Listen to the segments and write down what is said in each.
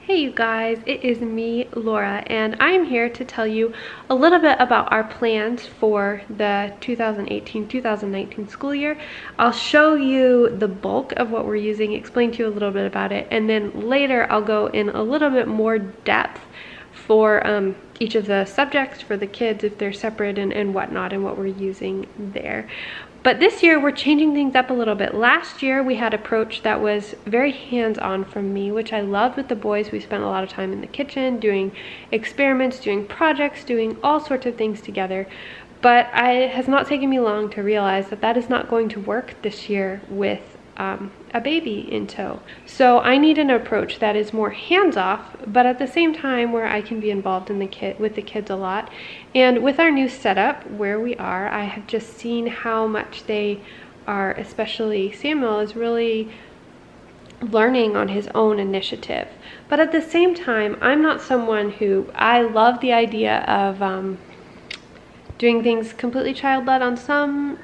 Hey you guys, it is me, Laura, and I am here to tell you a little bit about our plans for the 2018-2019 school year. I'll show you the bulk of what we're using, explain to you a little bit about it, and then later I'll go in a little bit more depth for each of the subjects for the kids if they're separate and whatnot, and what we're using there. But this year we're changing things up a little bit. Last year we had an approach that was very hands-on from me, which I loved with the boys. We spent a lot of time in the kitchen doing experiments, doing projects, doing all sorts of things together. But it has not taken me long to realize that that is not going to work this year with a baby in tow. So I need an approach that is more hands-off, but at the same time where I can be involved in with the kids a lot. And with our new setup where we are, I have just seen how much they are, especially Samuel, is really learning on his own initiative. But at the same time, I'm not someone who, I love the idea of doing things completely child-led on some,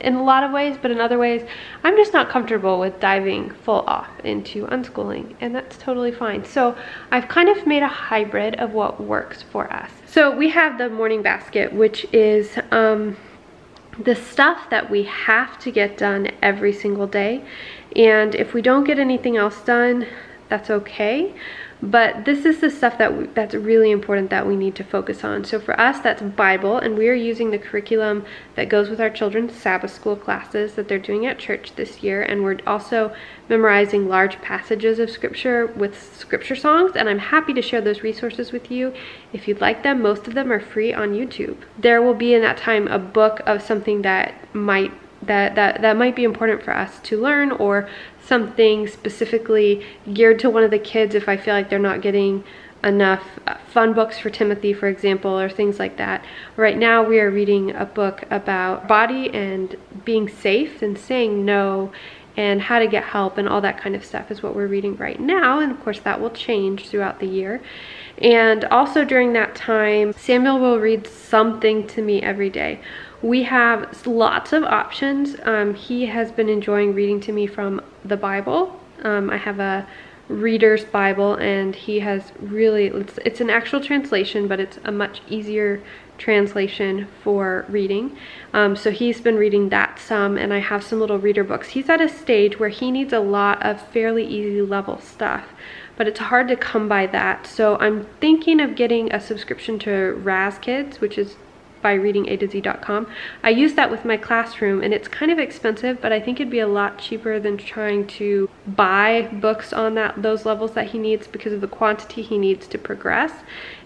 in a lot of ways, but in other ways, I'm just not comfortable with diving full off into unschooling, and that's totally fine. So I've kind of made a hybrid of what works for us. So we have the morning basket, which is the stuff that we have to get done every single day. And if we don't get anything else done, that's okay. But this is the stuff that's really important that we need to focus on. So for us, that's Bible, and we are using the curriculum that goes with our children's Sabbath school classes that they're doing at church this year. And we're also memorizing large passages of scripture with scripture songs, and I'm happy to share those resources with you if you'd like them. Most of them are free on YouTube. There will be in that time a book of something that might be important for us to learn, or something specifically geared to one of the kids if I feel like they're not getting enough fun books for Timothy, for example, or things like that. Right now we are reading a book about body and being safe and saying no and how to get help and all that kind of stuff is what we're reading right now, and of course that will change throughout the year. And also during that time, Samuel will read something to me every day. We have lots of options. He has been enjoying reading to me from the Bible. I have a reader's Bible, and he has really, it's an actual translation, but it's a much easier translation for reading. So he's been reading that some, and I have some little reader books. He's at a stage where he needs a lot of fairly easy level stuff, but it's hard to come by that. So I'm thinking of getting a subscription to Raz Kids, which is by readingatoz.com. I use that with my classroom, and it's kind of expensive, but I think it'd be a lot cheaper than trying to buy books on those levels that he needs, because of the quantity he needs to progress.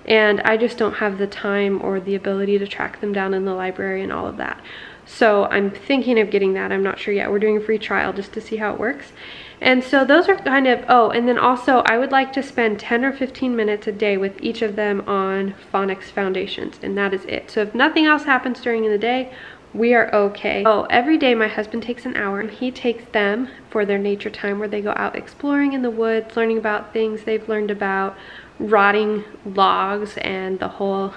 And I just don't have the time or the ability to track them down in the library and all of that. So I'm thinking of getting that. I'm not sure yet. We're doing a free trial just to see how it works. And so those are kind of, oh, and then also I would like to spend 10 or 15 minutes a day with each of them on phonics foundations, and that is it. So if nothing else happens during the day, we are okay. Oh, every day my husband takes an hour, and he takes them for their nature time where they go out exploring in the woods, learning about things they've learned about rotting logs and the whole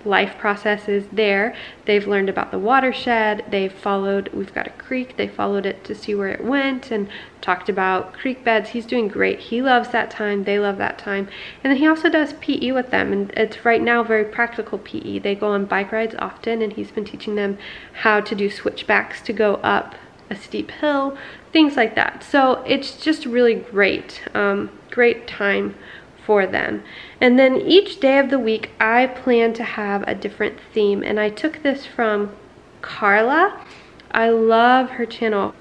life processes there. They've learned about the watershed. We've got a creek, they followed it to see where it went and talked about creek beds. He's doing great. He loves that time, they love that time. And then he also does PE with them, and it's right now very practical PE. They go on bike rides often, and he's been teaching them how to do switchbacks to go up a steep hill, things like that. So it's just really great, great time for them. And then each day of the week I plan to have a different theme, and I took this from Carla. I love her channel.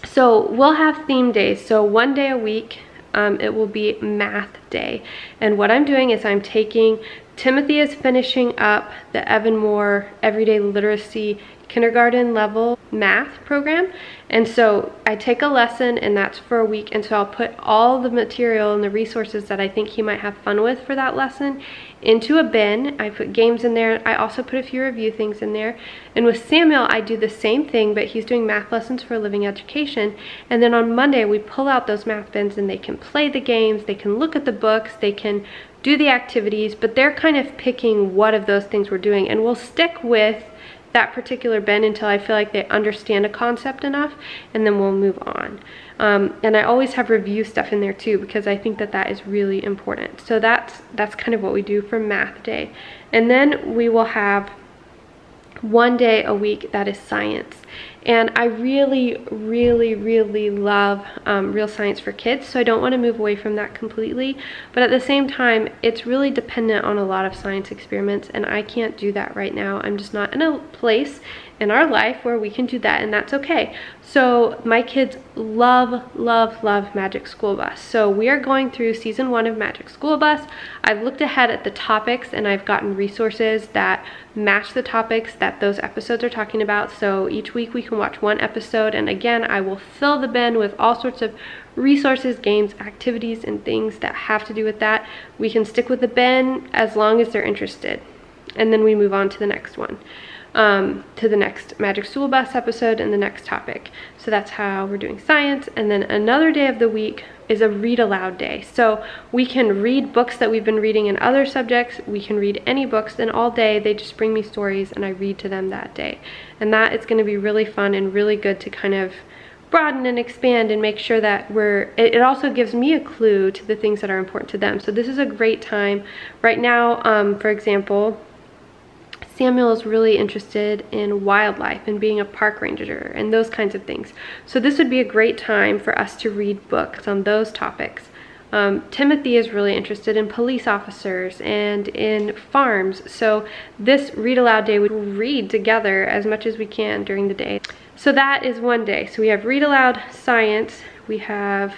So we'll have theme days. So one day a week it will be math day, and what I'm doing is Timothy is finishing up the Evan Moore Everyday Literacy kindergarten level math program, and so I take a lesson, and that's for a week. And so I'll put all the material and the resources that I think he might have fun with for that lesson into a bin. I put games in there. I also put a few review things in there. And with Samuel I do the same thing, but he's doing math lessons for living education, and then on Monday we pull out those math bins, and they can play the games, they can look at the books, they can do the activities, but they're kind of picking what of those things we're doing, and we'll stick with that particular bin until I feel like they understand a concept enough, and then we'll move on. And I always have review stuff in there too, because I think that that is really important. So that's kind of what we do for math day. And then we will have one day a week that is science. And I really love real science for kids, so I don't want to move away from that completely. But at the same time, it's really dependent on a lot of science experiments, and I can't do that right now. I'm just not in a place in our life where we can do that, and that's okay. So my kids love Magic School Bus. So we are going through season 1 of Magic School Bus. I've looked ahead at the topics, and I've gotten resources that match the topics that those episodes are talking about. So each week we can watch one episode, and again, I will fill the bin with all sorts of resources, games, activities, and things that have to do with that. We can stick with the bin as long as they're interested, and then we move on to the next one, to the next Magic School Bus episode and the next topic. So that's how we're doing science. And then another day of the week is a read aloud day. So we can read books that we've been reading in other subjects. We can read any books, and all day they just bring me stories and I read to them that day. And that is going to be really fun and really good to kind of broaden and expand and make sure that it also gives me a clue to the things that are important to them. So this is a great time. Right now, for example, Samuel is really interested in wildlife and being a park ranger and those kinds of things. So this would be a great time for us to read books on those topics. Timothy is really interested in police officers and in farms. So this read aloud day, we will read together as much as we can during the day. So that is one day. So we have read aloud, science, we have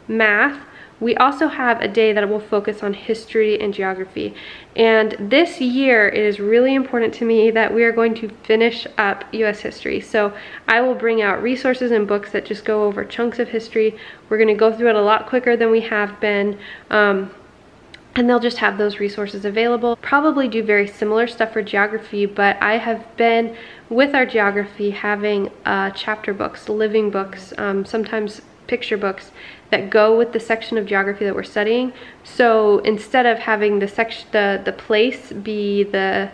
math. We also have a day that will focus on history and geography. And this year, it is really important to me that we are going to finish up US history. So I will bring out resources and books that just go over chunks of history. We're going to go through it a lot quicker than we have been. And they'll just have those resources available. Probably do very similar stuff for geography, but I have been with our geography having chapter books, living books, sometimes picture books that go with the section of geography that we're studying. So instead of having the place be the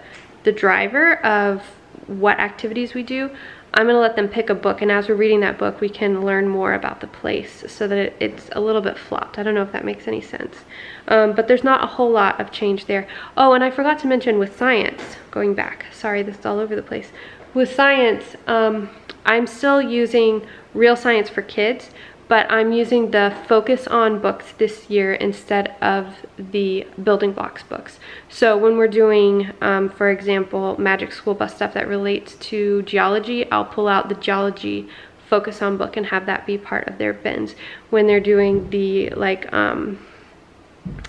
driver of what activities we do, I'm going to let them pick a book, and as we're reading that book, we can learn more about the place so that it's a little bit flopped. I don't know if that makes any sense. But there's not a whole lot of change there. Oh, and I forgot to mention with science, going back, sorry, this is all over the place. With science, I'm still using Real Science for Kids, but I'm using the Focus On books this year instead of the Building Blocks books. So when we're doing, for example, Magic School Bus stuff that relates to geology, I'll pull out the geology Focus On book and have that be part of their bins. When they're doing the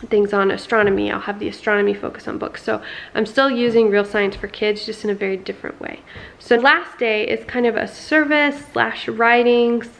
things on astronomy, I'll have the astronomy Focus On books. So I'm still using Real Science for Kids, just in a very different way. So last day is kind of a service / writing /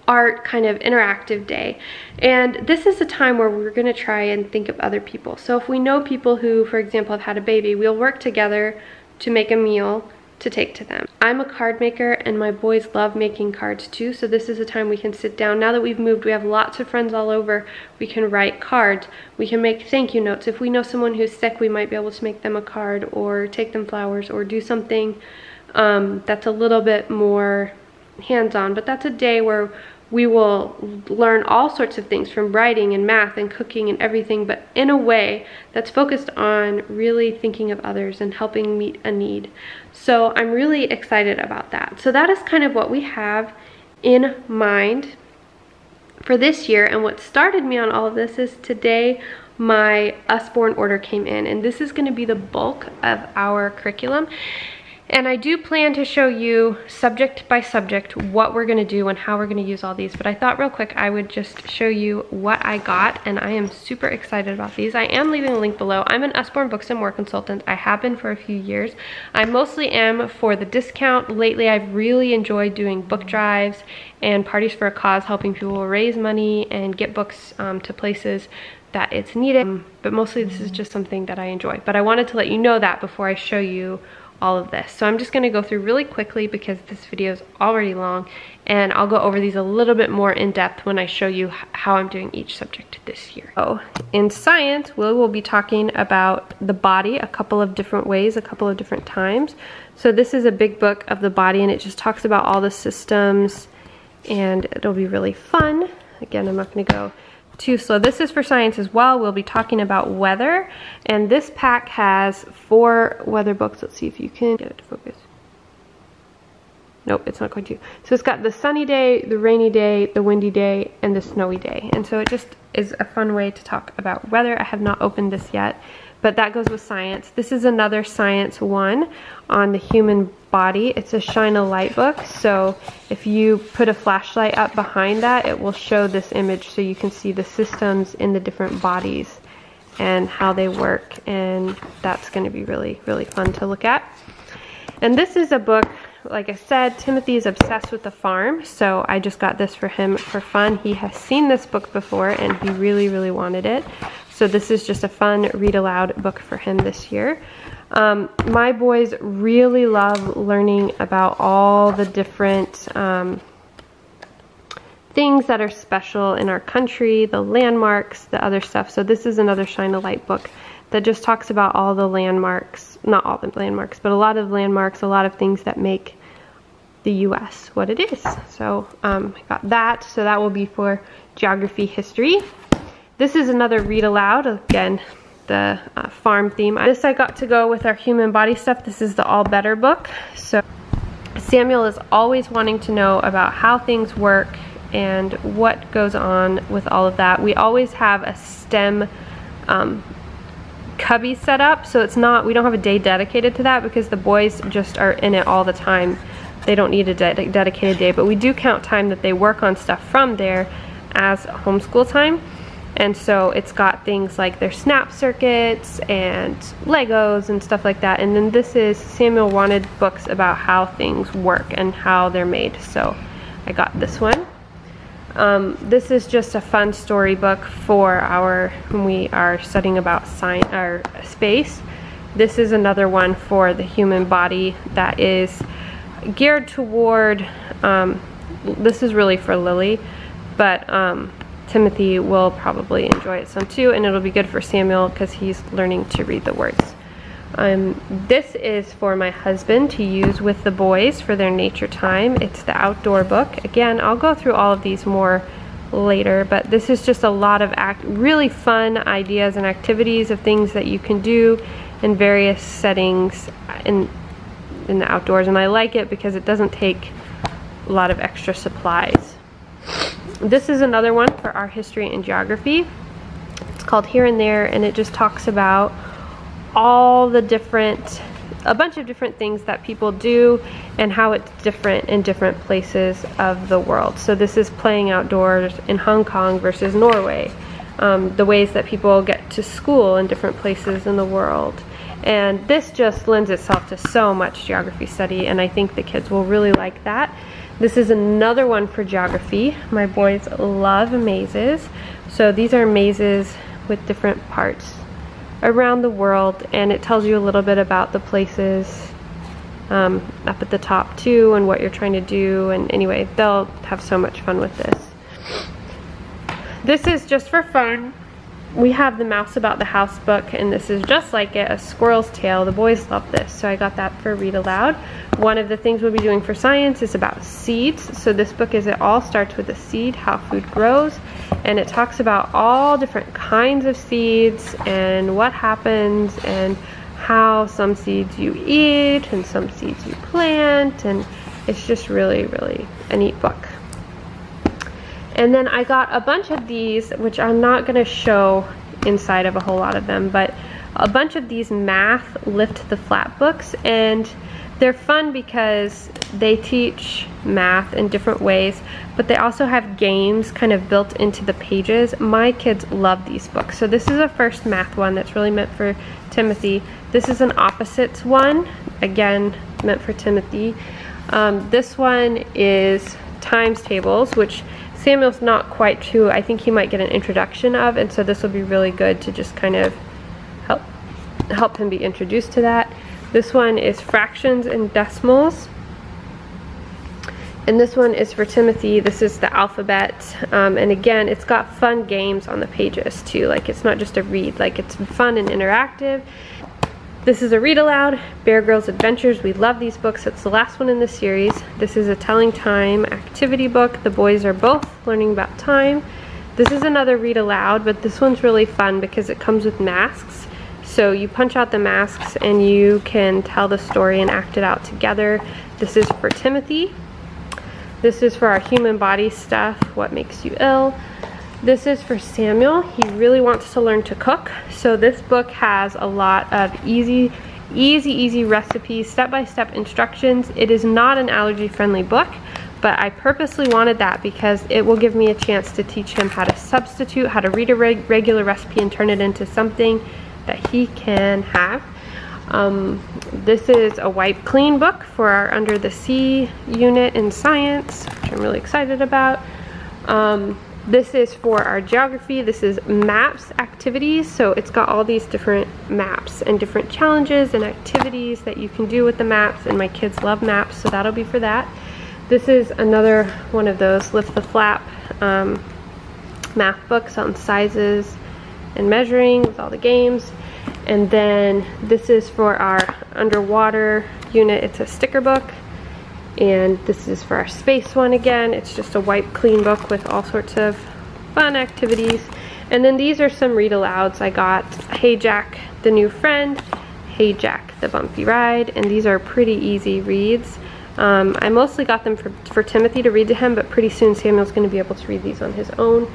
art kind of interactive day, and this is a time where we're going to try and think of other people. So if we know people who, for example, have had a baby, we'll work together to make a meal to take to them. I'm a card maker, and my boys love making cards too, so this is a time we can sit down. Now that we've moved, we have lots of friends all over. We can write cards, we can make thank you notes. If we know someone who's sick, we might be able to make them a card or take them flowers or do something that's a little bit more hands-on. But that's a day where we will learn all sorts of things, from writing and math and cooking and everything, but in a way that's focused on really thinking of others and helping meet a need. So I'm really excited about that. So that is kind of what we have in mind for this year. And what started me on all of this is today my Usborne order came in, and this is going to be the bulk of our curriculum. And I do plan to show you subject by subject what we're going to do and how we're going to use all these, but I thought real quick I would just show you what I got, and I am super excited about these. I am leaving a link below. I'm an Usborne Bookstore consultant. I have been for a few years. I mostly am for the discount. Lately I've really enjoyed doing book drives and parties for a cause, helping people raise money and get books to places that it's needed, but mostly this is just something that I enjoy. But I wanted to let you know that before I show you all of this. So I'm just gonna go through really quickly because this video is already long, and I'll go over these a little bit more in depth when I show you how I'm doing each subject this year. So in science, we will be talking about the body a couple of different ways, a couple of different times. So this is a big book of the body, and it just talks about all the systems, and it'll be really fun. Again, I'm not gonna go too slow. This is for science as well. We'll be talking about weather, and this pack has 4 weather books. Let's see if you can get it to focus. Nope, it's not going to. So it's got the sunny day, the rainy day, the windy day, and the snowy day. And so it just is a fun way to talk about weather. I have not opened this yet, but that goes with science. This is another science one on the human body. It's a shine a light book. So if you put a flashlight up behind that, it will show this image so you can see the systems in the different bodies and how they work. And that's going to be really, really fun to look at. And this is a book, like I said, Timothy is obsessed with the farm, so I just got this for him for fun. He has seen this book before and he really, really wanted it. So this is just a fun read-aloud book for him this year. My boys really love learning about all the different things that are special in our country, the landmarks, the other stuff. So this is another Shine a Light book that just talks about all the landmarks, not all the landmarks, but a lot of landmarks, a lot of things that make the U.S. what it is. So I got that, so that will be for geography, history. This is another read aloud, again, the farm theme. This I got to go with our human body stuff. This is the All Better book. So Samuel is always wanting to know about how things work and what goes on with all of that. We always have a STEM cubby set up, so it's not, we don't have a day dedicated to that because the boys just are in it all the time. They don't need a dedicated day, but we do count time that they work on stuff from there as homeschool time. And so it's got things like their snap circuits and Legos and stuff like that. And then this is, Samuel wanted books about how things work and how they're made, so I got this one. This is just a fun storybook for when we are studying about science or space. This is another one for the human body that is geared toward, this is really for Lily, but Timothy will probably enjoy it some too, and it'll be good for Samuel because he's learning to read the words. This is for my husband to use with the boys for their nature time. It's the outdoor book. Again, I'll go through all of these more later, but this is just a lot of really fun ideas and activities of things that you can do in various settings in the outdoors, and I like it because it doesn't take a lot of extra supplies. This is another one for our history and geography. It's called Here and There, and it just talks about all the a bunch of different things that people do and how it's different in different places of the world. So this is playing outdoors in Hong Kong versus Norway, the ways that people get to school in different places in the world. And this just lends itself to so much geography study, and I think the kids will really like that. This is another one for geography. My boys love mazes. So these are mazes with different parts around the world, and it tells you a little bit about the places up at the top too and what you're trying to do. And anyway, they'll have so much fun with this. This is just for fun. We have the Mouse About the House book, and this is just like it, A Squirrel's Tale. The boys love this, so I got that for Read Aloud. One of the things we'll be doing for science is about seeds. So this book it all starts with a seed, how food grows, and it talks about all different kinds of seeds and what happens and how some seeds you eat and some seeds you plant, and it's just really, really a neat book. And then I got a bunch of these, which I'm not going to show inside of a whole lot of them, but a bunch of these math lift the flat books, and they're fun because they teach math in different ways, but they also have games kind of built into the pages. My kids love these books. So this is a first math one that's really meant for Timothy. This is an opposites one, again meant for Timothy. This one is times tables, which Samuel's not quite too, I think he might get an introduction of, and so this will be really good to just kind of help him be introduced to that. This one is fractions and decimals. And this one is for Timothy. This is the alphabet. And again, it's got fun games on the pages too. Like, it's not just a read, like it's fun and interactive. This is a read-aloud, Bear Grylls Adventures. We love these books. It's the last one in the series. This is a telling time activity book. The boys are both learning about time. This is another read-aloud, but this one's really fun because it comes with masks. So you punch out the masks and you can tell the story and act it out together. This is for Timothy. This is for our human body stuff, what makes you ill. This is for Samuel. He really wants to learn to cook. So this book has a lot of easy recipes, step-by-step instructions. It is not an allergy-friendly book, but I purposely wanted that because it will give me a chance to teach him how to substitute, how to read a regular recipe and turn it into something that he can have. This is a wipe clean book for our Under the Sea unit in science, which I'm really excited about. This is for our geography. This is maps activities. So it's got all these different maps and different challenges and activities that you can do with the maps, and my kids love maps, so that'll be for that. This is another one of those lift the flap math books on sizes and measuring with all the games. And then this is for our underwater unit. It's a sticker book. And this is for our space one again. It's just a wipe clean book with all sorts of fun activities. And then these are some read-alouds. I got Hey Jack, the New Friend, Hey Jack, the Bumpy Ride, and these are pretty easy reads. I mostly got them for Timothy to read to him, but pretty soon Samuel's going to be able to read these on his own.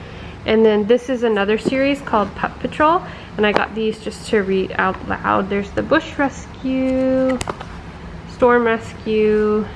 And then this is another series called Pup Patrol, and I got these just to read out loud. There's the Bush Rescue, Storm Rescue,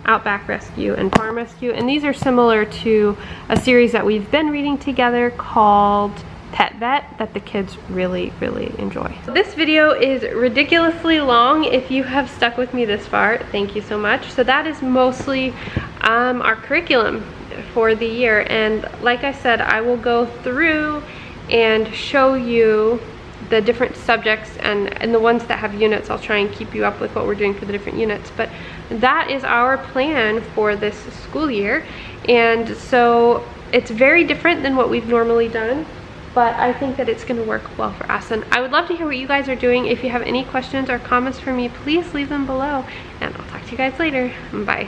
Outback Rescue, and Farm Rescue, and these are similar to a series that we've been reading together called Pet Vet that the kids really enjoy. This video is ridiculously long. If you have stuck with me this far, thank you so much. So that is mostly our curriculum for the year, and like I said, I will go through and show you the different subjects and the ones that have units. I'll try and keep you up with what we're doing for the different units, but that is our plan for this school year. And so it's very different than what we've normally done, but I think that it's going to work well for us. And I would love to hear what you guys are doing. If you have any questions or comments for me, please leave them below, and I'll talk to you guys later. Bye.